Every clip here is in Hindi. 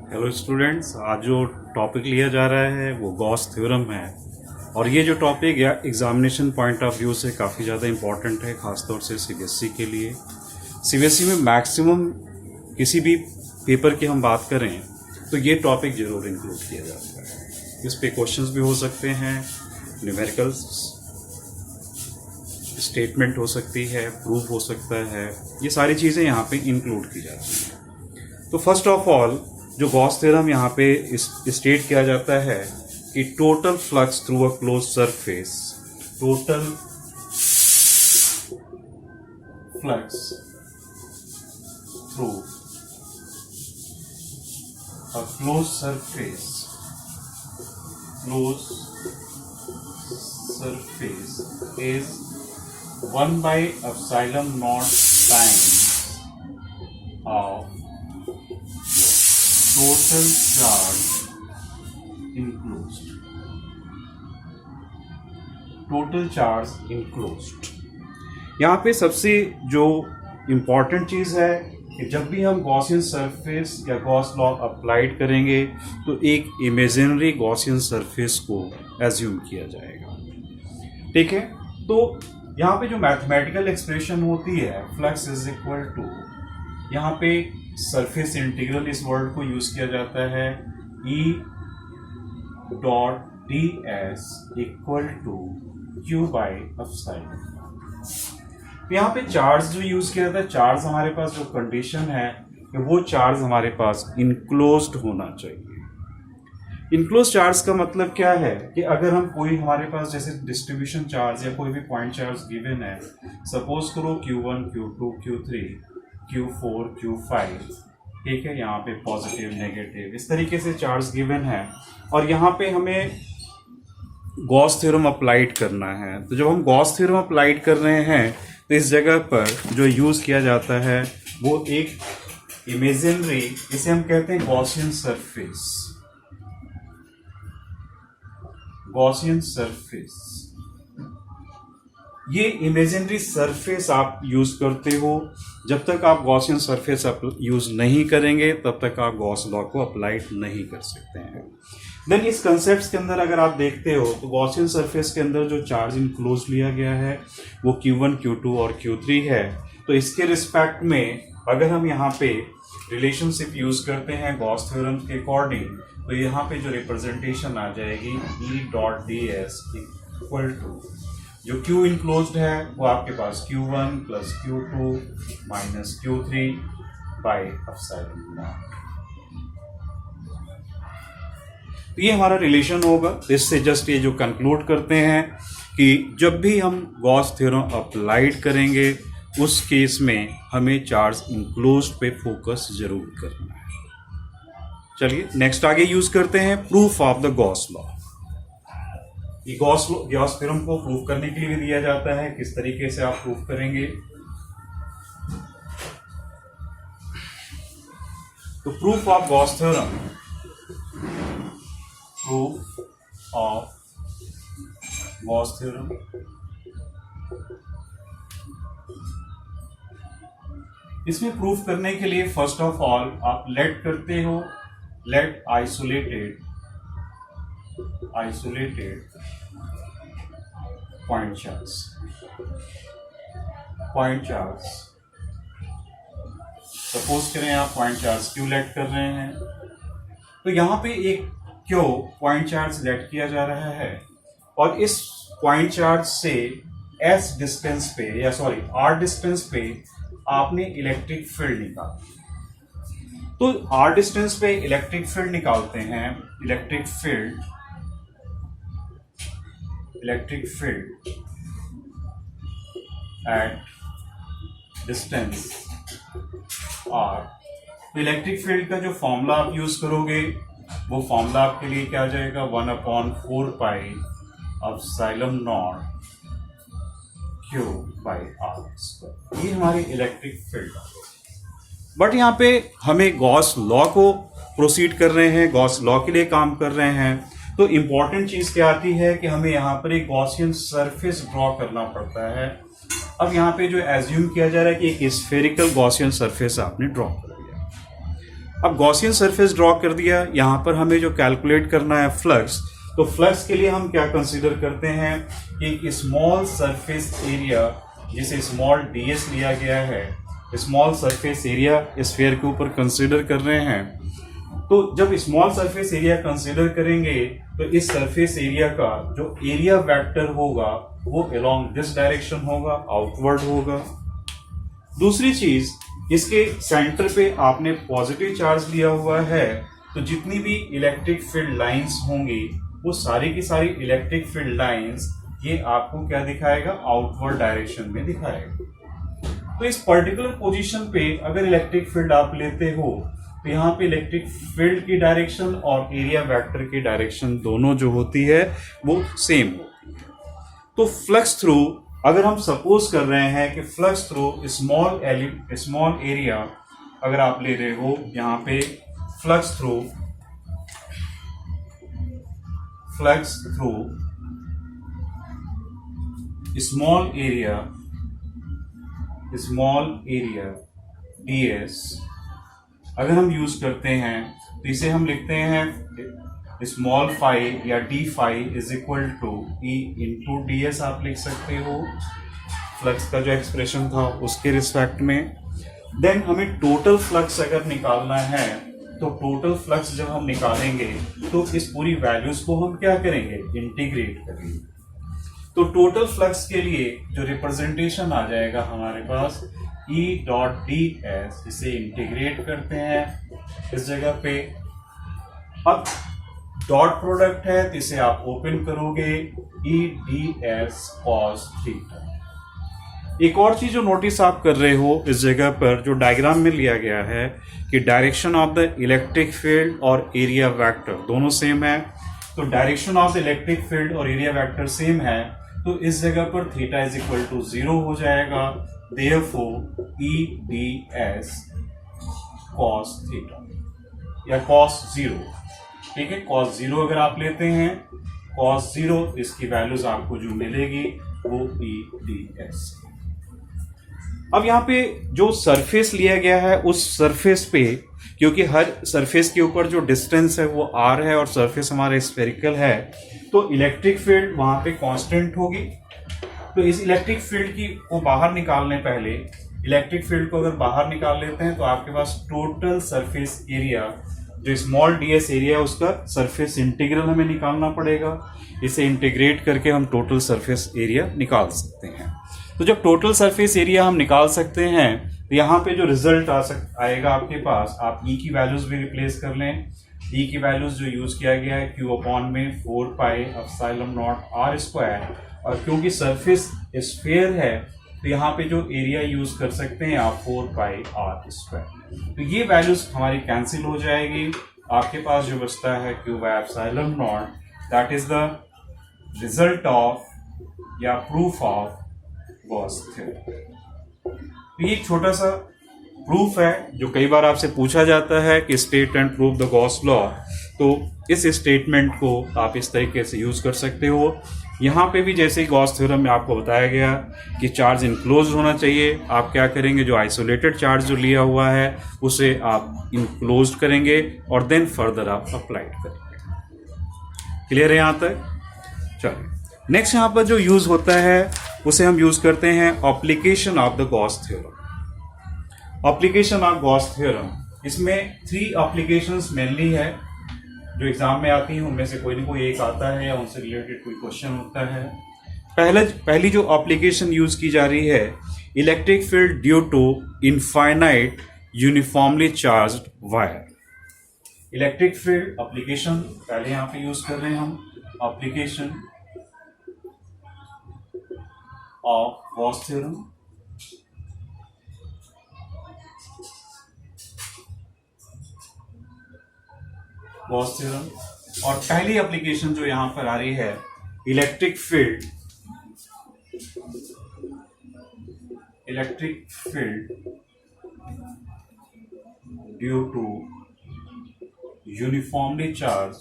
हेलो स्टूडेंट्स, आज जो टॉपिक लिया जा रहा है वो गॉस थ्योरम है। और ये जो टॉपिक या एग्जामिनेशन पॉइंट ऑफ व्यू से काफ़ी ज़्यादा इम्पॉर्टेंट है, ख़ासतौर से सीबीएसई के लिए। सीबीएसई में मैक्सिमम किसी भी पेपर की हम बात करें तो ये टॉपिक ज़रूर इंक्लूड किया जाता है। इस पे क्वेश्चंस भी हो सकते हैं, न्यूमेरिकल स्टेटमेंट हो सकती है, प्रूफ हो सकता है, ये सारी चीज़ें यहाँ पे इंक्लूड की जाती हैं। तो फर्स्ट ऑफ ऑल जो गॉस थ्योरम यहाँ पे स्टेट किया जाता है कि total flux through a close surface, total flux through a close surface is 1 by epsilon naught times of total charge enclosed. Total charge enclosed. यहाँ पे सबसे जो इम्पॉर्टेंट चीज़ है कि जब भी हम गॉसियन सरफेस या गॉस लॉ अप्लाइड करेंगे तो एक इमेजिनरी गॉसियन सरफेस को एज्यूम किया जाएगा। ठीक है, तो यहाँ पे जो मैथमेटिकल एक्सप्रेशन होती है फ्लक्स इज इक्वल टू, यहाँ पे सरफेस इंटीग्रल इस वर्ड को यूज किया जाता है, E dot D S equal to Q by epsilon. यहाँ पे चार्ज जो यूज किया था, चार्ज हमारे पास जो कंडीशन है कि वो चार्ज हमारे पास इनक्लोज्ड होना चाहिए। इनक्लोज चार्ज का मतलब क्या है कि अगर हम कोई हमारे पास जैसे डिस्ट्रीब्यूशन चार्ज या कोई भी पॉइंट चार्ज गिवन है, सपोज करो Q1, Q2, Q3, Q4, Q5, ठीक है, यहाँ पे पॉजिटिव नेगेटिव इस तरीके से चार्ज गिवन है और यहाँ पे हमें गॉस थ्योरम अप्लाइड करना है। तो जब हम गॉस थ्योरम अप्लाइड कर रहे हैं तो इस जगह पर जो यूज किया जाता है वो एक इमेजिनरी, इसे हम कहते हैं गॉसियन सरफेस, गॉसियन सरफेस। ये इमेजिनरी सरफेस आप यूज करते हो। जब तक आप गॉसियन सरफेस यूज नहीं करेंगे तब तक आप गॉस लॉ को अप्लाई नहीं कर सकते हैं। देन इस कंसेप्ट के अंदर अगर आप देखते हो तो गॉसियन सरफेस के अंदर जो चार्ज इनक्लोज लिया गया है वो Q1, Q2 और Q3 है। तो इसके रिस्पेक्ट में अगर हम यहाँ पे रिलेशनशिप यूज करते हैं गॉस थ्योरम के अकॉर्डिंग, तो यहाँ पे जो रिप्रेजेंटेशन आ जाएगी E dot D S equal to, जो Q इनक्लोज्ड है वो आपके पास Q1 plus Q2 minus Q3 by epsilon naught. तो ये हमारा रिलेशन होगा। इससे जस्ट ये जो कंक्लूड करते हैं कि जब भी हम गॉस थ्योरम अप्लाइड करेंगे उस केस में हमें चार्ज इनक्लोज्ड पे फोकस जरूर करना है। चलिए नेक्स्ट आगे यूज करते हैं proof of the Gauss law. ये गॉस थ्योरम को प्रूव करने के लिए भी दिया जाता है, किस तरीके से आप प्रूव करेंगे। तो proof of Gauss theorem, proof of Gauss theorem, इसमें प्रूफ करने के लिए फर्स्ट ऑफ ऑल आप लेट करते हो, let isolated point charge, suppose करें आप पॉइंट चार्ज क्यू लेट कर रहे हैं, तो यहां पे एक क्यू पॉइंट चार्ज लेट किया जा रहा है और इस पॉइंट चार्ज से एस डिस्टेंस पे या सॉरी आर डिस्टेंस पे आपने इलेक्ट्रिक फील्ड निकाला। तो आर डिस्टेंस पे इलेक्ट्रिक फील्ड निकालते हैं, electric field at distance R. तो इलेक्ट्रिक फील्ड का जो फॉर्मूला आप यूज करोगे वो फॉर्मूला आपके लिए क्या आ जाएगा, 1/4 pi epsilon not Q by R²। ये हमारी इलेक्ट्रिक फील्ड है। बट यहाँ पे हमें गॉस लॉ को प्रोसीड कर रहे हैं, गॉस लॉ के लिए काम कर रहे हैं, तो इंपॉर्टेंट चीज क्या आती है कि हमें यहाँ पर एक गॉसियन सरफेस ड्रॉ करना पड़ता है। अब यहाँ पे जो एज्यूम किया जा रहा है कि एक स्फेरिकल गॉसियन सरफेस आपने ड्रॉ कर दिया। अब गॉसियन सरफेस ड्रॉ कर दिया, यहाँ पर हमें जो कैलकुलेट करना है फ्लक्स, तो फ्लक्स के लिए हम क्या कंसीडर करते हैं कि एक स्मॉल सरफेस एरिया जिसे स्मॉल ds लिया गया है, स्मॉल सरफेस एरिया स्फीयर के ऊपर कंसीडर कर रहे हैं। तो जब स्मॉल सरफेस एरिया कंसीडर करेंगे तो इस सरफेस एरिया का जो एरिया वेक्टर होगा वो अलोंग दिस डायरेक्शन होगा, आउटवर्ड होगा। दूसरी चीज, इसके सेंटर पे आपने पॉजिटिव चार्ज लिया हुआ है, तो जितनी भी इलेक्ट्रिक फील्ड लाइंस होंगी वो सारी की सारी इलेक्ट्रिक फील्ड लाइंस ये आपको क्या दिखाएगा, आउटवर्ड डायरेक्शन में दिखाएगा। तो इस पर्टिकुलर पोजीशन पे अगर इलेक्ट्रिक फील्ड आप लेते हो तो यहाँ पे इलेक्ट्रिक फील्ड की डायरेक्शन और एरिया वेक्टर की डायरेक्शन दोनों जो होती है वो सेम होती है। तो फ्लक्स थ्रू, अगर हम सपोज कर रहे हैं कि फ्लक्स थ्रू स्मॉल एरिया अगर आप ले रहे हो, यहाँ पे flux through small area ds अगर हम यूज करते हैं तो इसे हम लिखते हैं स्मॉल फाई या D phi is equal to E into D S, आप लिख सकते हो फ्लक्स का जो एक्सप्रेशन था उसके रिस्पेक्ट में। देन हमें टोटल फ्लक्स अगर निकालना है तो टोटल फ्लक्स जब हम निकालेंगे तो इस पूरी वैल्यूज को हम क्या करेंगे, इंटीग्रेट करेंगे। तो टोटल फ्लक्स के लिए जो रिप्रेजेंटेशन आ जाएगा हमारे पास E डॉट डी एस, इसे इंटीग्रेट करते हैं इस जगह पे। अब डॉट प्रोडक्ट है तो इसे आप ओपन करोगे, E D S cos theta. एक और चीज जो नोटिस आप कर रहे हो इस जगह पर जो डायग्राम में लिया गया है कि direction of the electric field और एरिया वेक्टर दोनों सेम है। तो direction of the electric field और एरिया वेक्टर सेम है, तो इस जगह पर थीटा इज इक्वल टू 0 हो जाएगा। Therefore, E ds cos theta या cos 0, ठीक है। cos 0 अगर आप लेते हैं, cos 0 इसकी वैल्यूज आपको जो मिलेगी वो E ds। अब यहाँ पे जो सरफेस लिया गया है उस सरफेस पे, क्योंकि हर सरफेस के ऊपर जो डिस्टेंस है वो r है और सरफेस हमारा स्फेरिकल है, तो इलेक्ट्रिक फील्ड वहां पे कांस्टेंट होगी। तो इस इलेक्ट्रिक फील्ड की को बाहर निकालने, पहले इलेक्ट्रिक फील्ड को अगर बाहर निकाल लेते हैं तो आपके पास टोटल सरफेस एरिया जो स्मॉल ds एरिया उसका सरफेस इंटीग्रल हमें निकालना पड़ेगा। इसे इंटीग्रेट करके हम टोटल सरफेस एरिया निकाल सकते हैं। तो जब टोटल सरफेस एरिया हम निकाल सकते हैं तो यहाँ पे जो रिजल्ट आएगा आपके पास, आप E की वैल्यूज भी रिप्लेस कर लें। E की वैल्यूज जो यूज किया गया है Q अपॉन में 4 pi epsilon not r square, और क्योंकि सरफेस स्फीयर है तो यहाँ पे जो एरिया यूज कर सकते हैं आप 4 पाई r स्क्वायर। तो ये वैल्यूज हमारी कैंसिल हो जाएगी, आपके पास जो बचता है Q by epsilon not, that is the result of या प्रूफ ऑफ गॉस थ्योरम। तो ये छोटा सा प्रूफ है जो कई बार आपसे पूछा जाता है कि state and proof the Gauss law. तो इस स्टेटमेंट को आप इस तरीके से यूज कर सकते हो। यहाँ पे भी जैसे ही गॉस थ्योरम में आपको बताया गया कि चार्ज इनक्लोज होना चाहिए, आप क्या करेंगे, जो आइसोलेटेड चार्ज जो लिया हुआ है उसे आप इनक्लोज करेंगे और देन फर्दर आप अप्लाइड करेंगे। क्लियर है यहाँ तक? चलिए नेक्स्ट यहाँ पर जो यूज होता है उसे हम यूज करते हैं application of the Gauss theorem. Application of Gauss theorem, इसमें 3 एप्लीकेशंस मेनली है जो एग्जाम में आती हैं, उनमें से कोई ना कोई एक आता है या उनसे रिलेटेड कोई क्वेश्चन होता है। पहली जो एप्लीकेशन यूज की जा रही है, electric field due to infinite uniformly charged wire. Electric field application पहले यहाँ पे यूज कर रहे हैं हम, application of Gauss theorem. Gauss theorem, और पहली एप्लीकेशन जो यहां पर आ रही है, electric field due to uniformly charge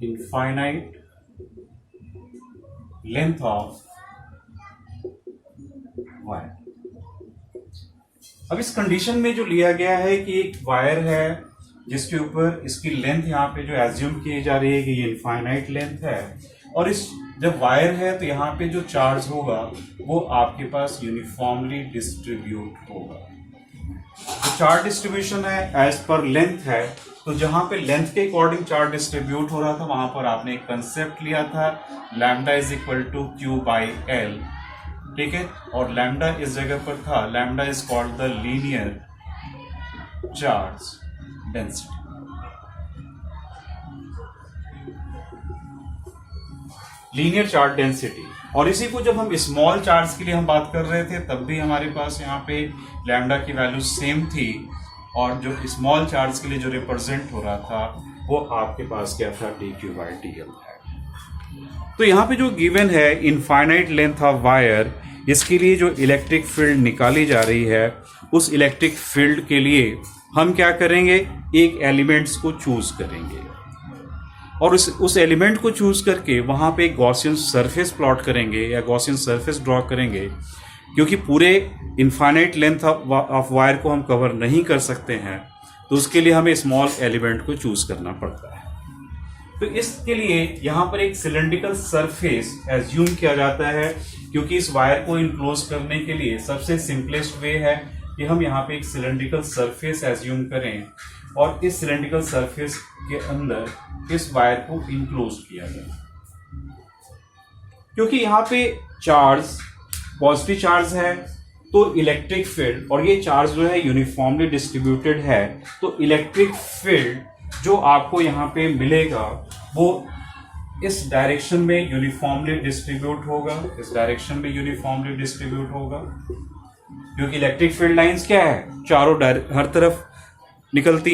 infinite length of wire. अब इस कंडीशन में जो लिया गया है कि एक वायर है जिसके ऊपर इसकी लेंथ यहाँ पे जो एज्यूम की जा रही है कि ये इनफाइनाइट लेंथ है, और इस जब वायर है तो यहाँ पे जो चार्ज होगा वो आपके पास यूनिफॉर्मली डिस्ट्रीब्यूट होगा। तो चार्ज डिस्ट्रीब्यूशन है एज पर लेंथ है, तो जहां पे लेंथ के अकॉर्डिंग चार्ज डिस्ट्रीब्यूट हो रहा था वहां पर आपने एक कंसेप्ट लिया था lambda is equal to Q by L, ठीक है, और लैम्डा इस जगह पर था, lambda is called the linear charge density. Linear charge density, और इसी को जब हम स्मॉल चार्ज के लिए हम बात कर रहे थे तब भी हमारे पास यहाँ पे लैम्डा की वैल्यू सेम थी, और जो स्मॉल चार्ज के लिए जो रिप्रेजेंट हो रहा था वो आपके पास क्या था, D Q by D L है। तो यहाँ पे जो गिवन है इनफाइनाइट लेंथ ऑफ वायर, इसके लिए जो इलेक्ट्रिक फील्ड निकाली जा रही है उस इलेक्ट्रिक फील्ड के लिए हम क्या करेंगे, एक एलिमेंट्स को चूज करेंगे और उस एलिमेंट को चूज करके वहां पे गॉसियन सरफेस प्लॉट करेंगे या गॉसियन सरफेस ड्रॉ करेंगे, क्योंकि पूरे इनफाइनाइट लेंथ ऑफ वायर को हम कवर नहीं कर सकते हैं, तो उसके लिए हमें स्मॉल एलिमेंट को चूज करना पड़ता है। तो इसके लिए यहाँ पर एक सिलेंड्रिकल सरफेस एज्यूम किया जाता है, क्योंकि इस वायर को इनक्लोज करने के लिए सबसे सिंपलेस्ट वे है कि हम यहाँ पे एक सिलेंड्रिकल सरफेस एज्यूम करें और इस सिलेंड्रिकल सरफेस के अंदर इस वायर को इनक्लोज किया जाए। क्योंकि यहाँ पे चार्ज पॉजिटिव चार्ज है तो इलेक्ट्रिक फील्ड, और ये चार्ज जो है यूनिफॉर्मली डिस्ट्रीब्यूटेड है, तो इलेक्ट्रिक फील्ड जो आपको यहाँ पे मिलेगा वो इस डायरेक्शन में यूनिफॉर्मली डिस्ट्रीब्यूट होगा, इस डायरेक्शन में यूनिफॉर्मली डिस्ट्रीब्यूट होगा, क्योंकि इलेक्ट्रिक फील्ड लाइंस क्या है, चारों हर तरफ निकलती